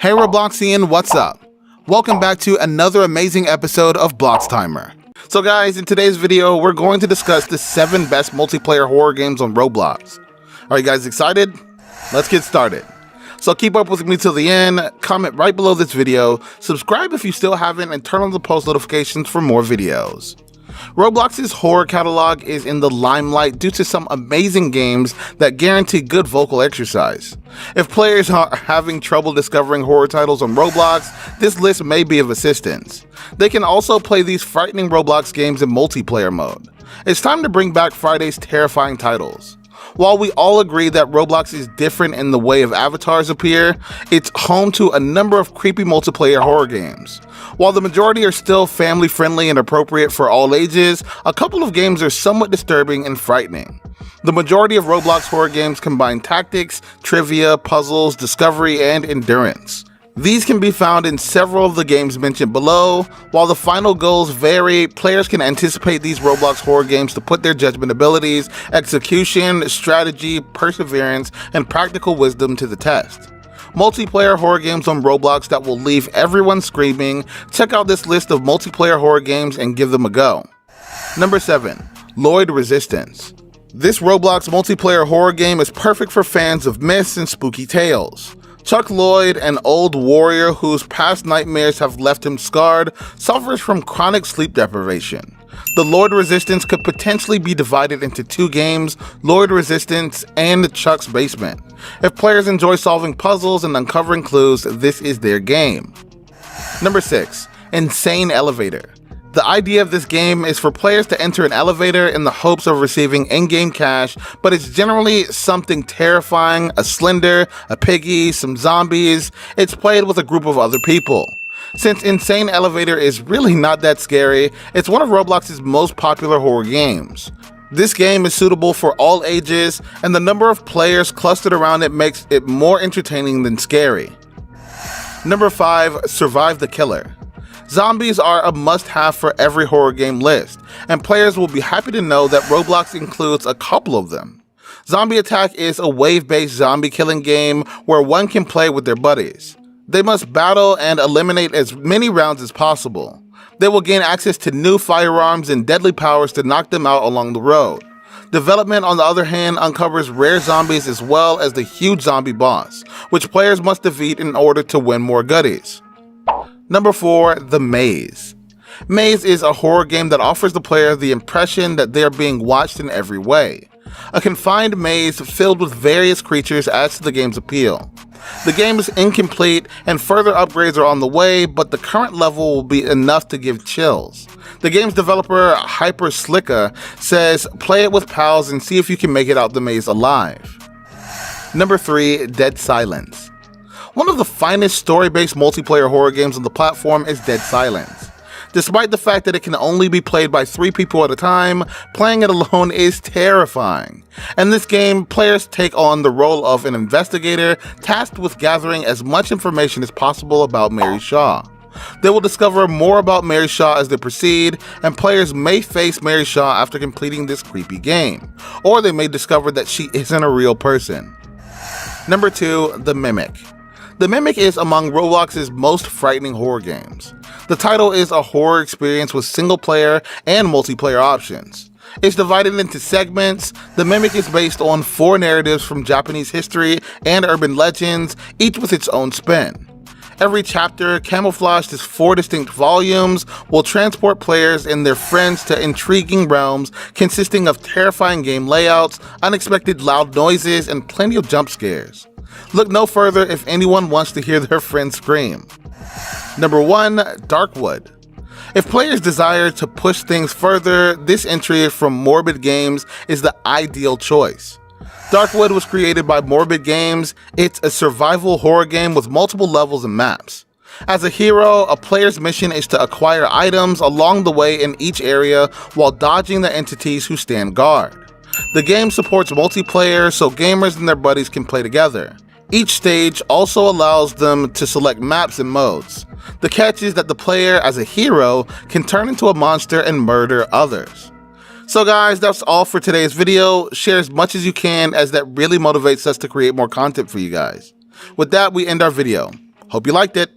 Hey Robloxian, what's up? Welcome back to another amazing episode of Blox Timer. So guys, in today's video, we're going to discuss the 7 best multiplayer horror games on Roblox. Are you guys excited? Let's get started. So keep up with me till the end, comment right below this video, subscribe if you still haven't, and turn on the post notifications for more videos. Roblox's horror catalog is in the limelight due to some amazing games that guarantee good vocal exercise. If players are having trouble discovering horror titles on Roblox, this list may be of assistance. They can also play these frightening Roblox games in multiplayer mode. It's time to bring back Friday's terrifying titles. While we all agree that Roblox is different in the way of avatars appear, it's home to a number of creepy multiplayer horror games. While the majority are still family-friendly and appropriate for all ages, a couple of games are somewhat disturbing and frightening. The majority of Roblox horror games combine tactics, trivia, puzzles, discovery, and endurance. These can be found in several of the games mentioned below. While the final goals vary, players can anticipate these Roblox horror games to put their judgment abilities, execution, strategy, perseverance, and practical wisdom to the test. Multiplayer horror games on Roblox that will leave everyone screaming. Check out this list of multiplayer horror games and give them a go. Number 7. Lloyd Resistance. This Roblox multiplayer horror game is perfect for fans of myths and spooky tales. Chuck Lloyd, an old warrior whose past nightmares have left him scarred, suffers from chronic sleep deprivation. The Lloyd Resistance could potentially be divided into 2 games, Lloyd Resistance and Chuck's Basement. If players enjoy solving puzzles and uncovering clues, this is their game. Number 6. Insane Elevator. The idea of this game is for players to enter an elevator in the hopes of receiving in-game cash, but it's generally something terrifying, a slender, a piggy, some zombies. It's played with a group of other people. Since Insane Elevator is really not that scary, it's one of Roblox's most popular horror games. This game is suitable for all ages, and the number of players clustered around it makes it more entertaining than scary. Number 5. Survive the Killer. Zombies are a must-have for every horror game list, and players will be happy to know that Roblox includes a couple of them. Zombie Attack is a wave-based zombie killing game where one can play with their buddies. They must battle and eliminate as many rounds as possible. They will gain access to new firearms and deadly powers to knock them out along the road. Development, on the other hand, uncovers rare zombies as well as the huge zombie boss, which players must defeat in order to win more goodies. Number 4. The Maze. Maze is a horror game that offers the player the impression that they are being watched in every way. A confined maze filled with various creatures adds to the game's appeal. The game is incomplete and further upgrades are on the way, but the current level will be enough to give chills. The game's developer, Hyper Slicka, says play it with pals and see if you can make it out the maze alive. Number 3. Dead Silence. One of the finest story-based multiplayer horror games on the platform is Dead Silence. Despite the fact that it can only be played by 3 people at a time, playing it alone is terrifying. In this game, players take on the role of an investigator tasked with gathering as much information as possible about Mary Shaw. They will discover more about Mary Shaw as they proceed, and players may face Mary Shaw after completing this creepy game, or they may discover that she isn't a real person. Number 2. The Mimic. The Mimic is among Roblox's most frightening horror games. The title is a horror experience with single-player and multiplayer options. It's divided into segments. The Mimic is based on 4 narratives from Japanese history and urban legends, each with its own spin. Every chapter, camouflaged as 4 distinct volumes, will transport players and their friends to intriguing realms consisting of terrifying game layouts, unexpected loud noises, and plenty of jump scares. Look no further if anyone wants to hear their friends scream. Number 1. Darkwood. If players desire to push things further, this entry from Morbid Games is the ideal choice. Darkwood was created by Morbid Games. It's a survival horror game with multiple levels and maps. As a hero, a player's mission is to acquire items along the way in each area while dodging the entities who stand guard. The game supports multiplayer, so gamers and their buddies can play together. Each stage also allows them to select maps and modes. The catch is that the player, as a hero, can turn into a monster and murder others. So guys, that's all for today's video. Share as much as you can, as that really motivates us to create more content for you guys. With that, we end our video. Hope you liked it.